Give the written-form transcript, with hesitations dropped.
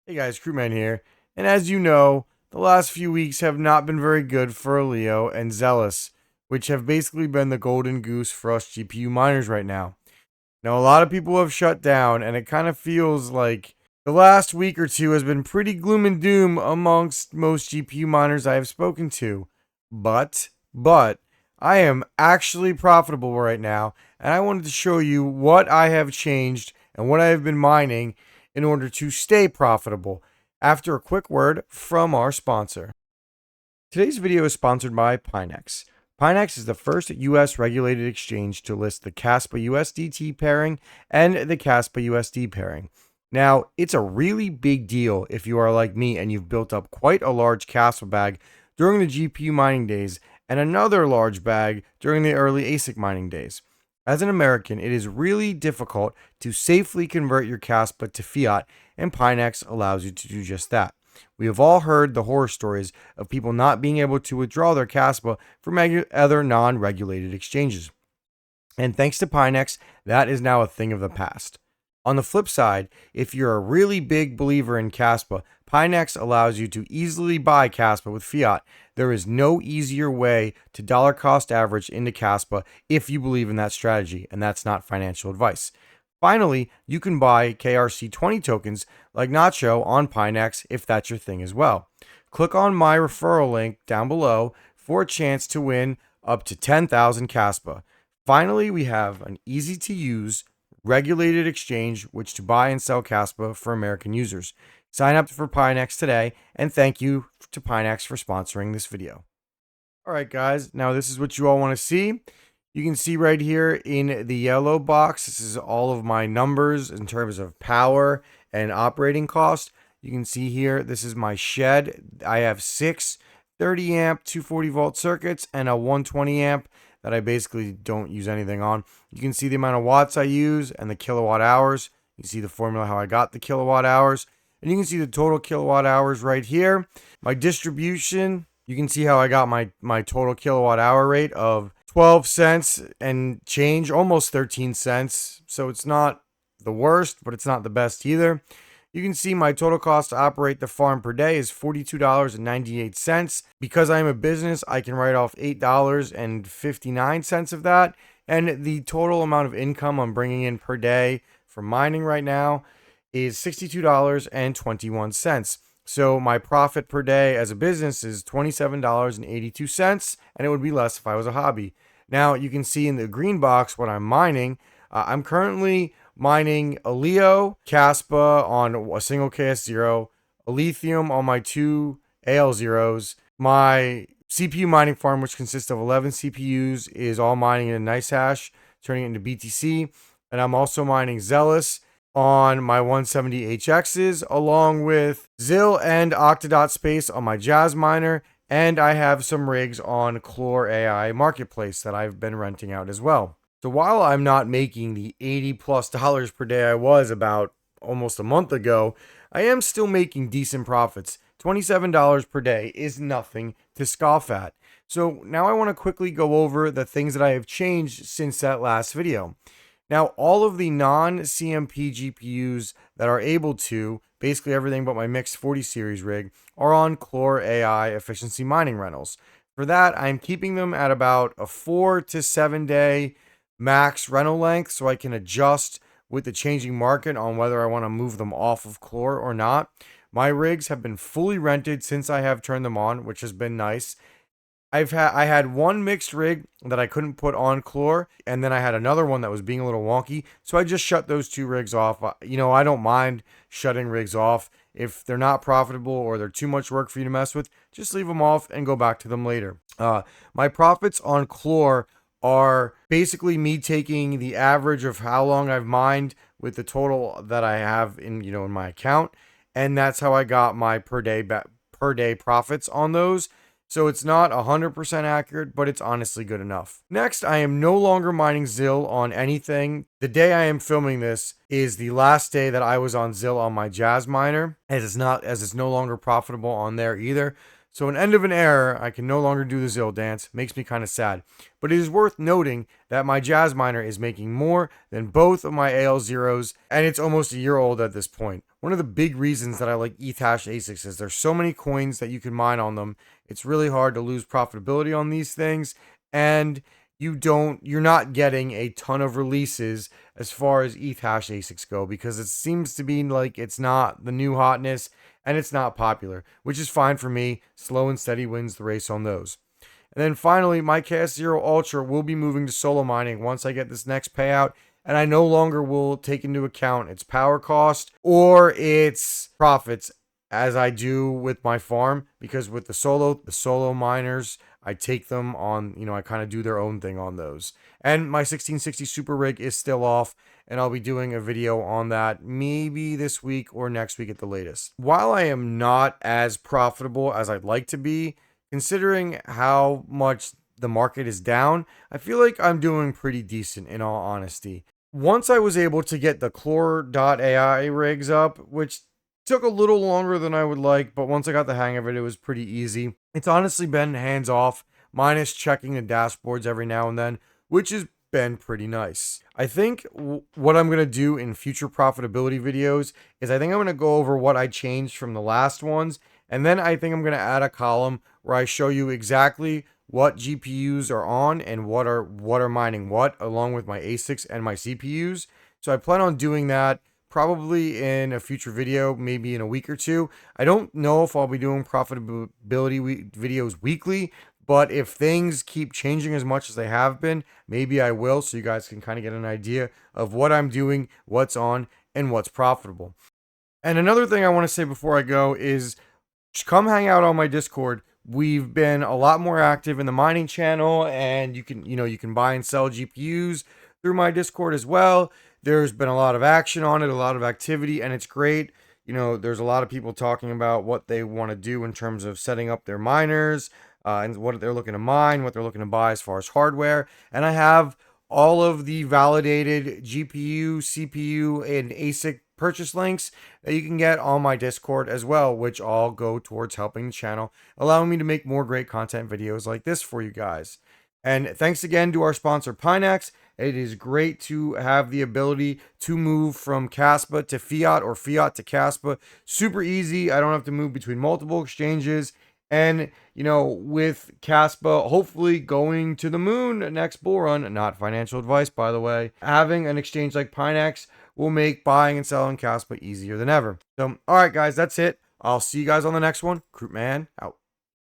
Hey guys, Krootman here, and as you know, the last few weeks have not been very good for Aleo and Xelis, which have basically been the golden goose for us GPU miners right now. Now, a lot of people have shut down, and it kind of feels like the last week or two has been pretty gloom and doom amongst most GPU miners I have spoken to. But, I am actually profitable right now, and I wanted to show you what I have changed and what I have been mining in order to stay profitable after a quick word from our sponsor. Today's video is sponsored by Pionex. Pionex is the first US regulated exchange to list the KASPA USDT pairing and the KASPA USD pairing. Now, it's a really big deal if you are like me and you've built up quite a large KASPA bag during the GPU mining days and another large bag during the early ASIC mining days. As an American, it is really difficult to safely convert your KASPA to fiat, and Pionex allows you to do just that. We have all heard the horror stories of people not being able to withdraw their KASPA from other non-regulated exchanges. And thanks to Pionex, that is now a thing of the past. On the flip side, if you're a really big believer in KASPA, Pionex allows you to easily buy KASPA with fiat. There is no easier way to dollar cost average into KASPA if you believe in that strategy, and that's not financial advice. Finally, you can buy KRC20 tokens like Nacho on Pionex if that's your thing as well. Click on my referral link down below for a chance to win up to 10,000 KASPA. Finally, we have an easy to use, regulated exchange which to buy and sell KASPA for American users. Sign up for Pionex today, and thank you to Pionex for sponsoring this video. Alright guys, now this is what you all want to see. You can see right here in the yellow box, this is all of my numbers in terms of power and operating cost. You can see here, this is my shed. I have 6 30 amp 240 volt circuits and a 120 amp that I basically don't use anything on. You can see the amount of watts I use and the kilowatt hours. You can see the formula how I got the kilowatt hours. And you can see the total kilowatt hours right here. My distribution, you can see how I got my total kilowatt hour rate of 12 cents and change, almost 13 cents. So it's not the worst, but it's not the best either. You can see my total cost to operate the farm per day is $42.98. Because I am a business, I can write off $8.59 of that. And the total amount of income I'm bringing in per day from mining right now is $62.21. So my profit per day as a business is $27.82, and it would be less if I was a hobby. Now you can see in the green box what I'm mining. I'm currently mining Aleo, KASPA on a single KS0, Lithium on my 2 AL0s. My CPU mining farm, which consists of 11 CPUs, is all mining in a nice hash, turning it into BTC. And I'm also mining Xelis on my 170 HXs, along with ZIL and Octodot Space on my Jazz miner, and I have some rigs on Clore AI Marketplace that I've been renting out as well. So while I'm not making the $80+ per day I was about almost a month ago, I am still making decent profits. $27 per day is nothing to scoff at. So now I want to quickly go over the things that I have changed since that last video. Now, all of the non-CMP GPUs that are able to, basically everything but my mixed 40 series rig, are on Clore AI efficiency mining rentals. For that, I'm keeping them at about a 4 to 7 day max rental length so I can adjust with the changing market on whether I want to move them off of Clore or not. My rigs have been fully rented since I have turned them on, which has been nice. I had one mixed rig that I couldn't put on Clore, and then I had another one that was being a little wonky, so I just shut those 2 rigs off. You know, I don't mind shutting rigs off. If they're not profitable or they're too much work for you to mess with, just leave them off and go back to them later. My profits on Clore are basically me taking the average of how long I've mined with the total that I have in my account, and that's how I got my per day profits on those. So it's not 100% accurate, but it's honestly good enough. Next, I am no longer mining ZIL on anything. The day I am filming this is the last day that I was on ZIL on my Jazz miner, as it's no longer profitable on there either. So an end of an era, I can no longer do the Zill dance. Makes me kind of sad. But it is worth noting that my Jazz miner is making more than both of my AL0s, and it's almost a year old at this point. One of the big reasons that I like ETH ASICs is there's so many coins that you can mine on them. It's really hard to lose profitability on these things, and you're not getting a ton of releases as far as ETH ASICs go, because it seems to be like it's not the new hotness and it's not popular, which is fine for me. Slow and steady wins the race on those. And then finally, my KS0 Ultra will be moving to solo mining once I get this next payout, and I no longer will take into account its power cost or its profits as I do with my farm, because with the solo miners, I take them on, I kind of do their own thing on those. And my 1660 Super Rig is still off, and I'll be doing a video on that maybe this week or next week at the latest. While I am not as profitable as I'd like to be, considering how much the market is down, I feel like I'm doing pretty decent in all honesty. Once I was able to get the Chlor.ai rigs up, which took a little longer than I would like, but once I got the hang of it, it was pretty easy. It's honestly been hands off, minus checking the dashboards every now and then, which has been pretty nice. I think what I'm going to do in future profitability videos is I think I'm going to go over what I changed from the last ones, and then I think I'm going to add a column where I show you exactly what GPUs are on and what are mining what, along with my ASICs and my CPUs. So I plan on doing that probably in a future video, maybe in a week or two. I don't know if I'll be doing profitability videos weekly, but if things keep changing as much as they have been, maybe I will, so you guys can kind of get an idea of what I'm doing, what's on, and what's profitable. And another thing I want to say before I go is come hang out on my Discord. We've been a lot more active in the mining channel, and you can buy and sell GPUs through my Discord as well. There's been a lot of action on it, a lot of activity, and it's great. There's a lot of people talking about what they want to do in terms of setting up their miners, and what they're looking to mine, what they're looking to buy as far as hardware. And I have all of the validated GPU, CPU, and ASIC purchase links that you can get on my Discord as well, which all go towards helping the channel, allowing me to make more great content videos like this for you guys. And thanks again to our sponsor, Pionex. It is great to have the ability to move from KASPA to fiat or fiat to KASPA. Super easy. I don't have to move between multiple exchanges. And, with KASPA hopefully going to the moon next bull run, not financial advice, by the way, having an exchange like Pionex will make buying and selling KASPA easier than ever. So, all right, guys, that's it. I'll see you guys on the next one. Krootman out.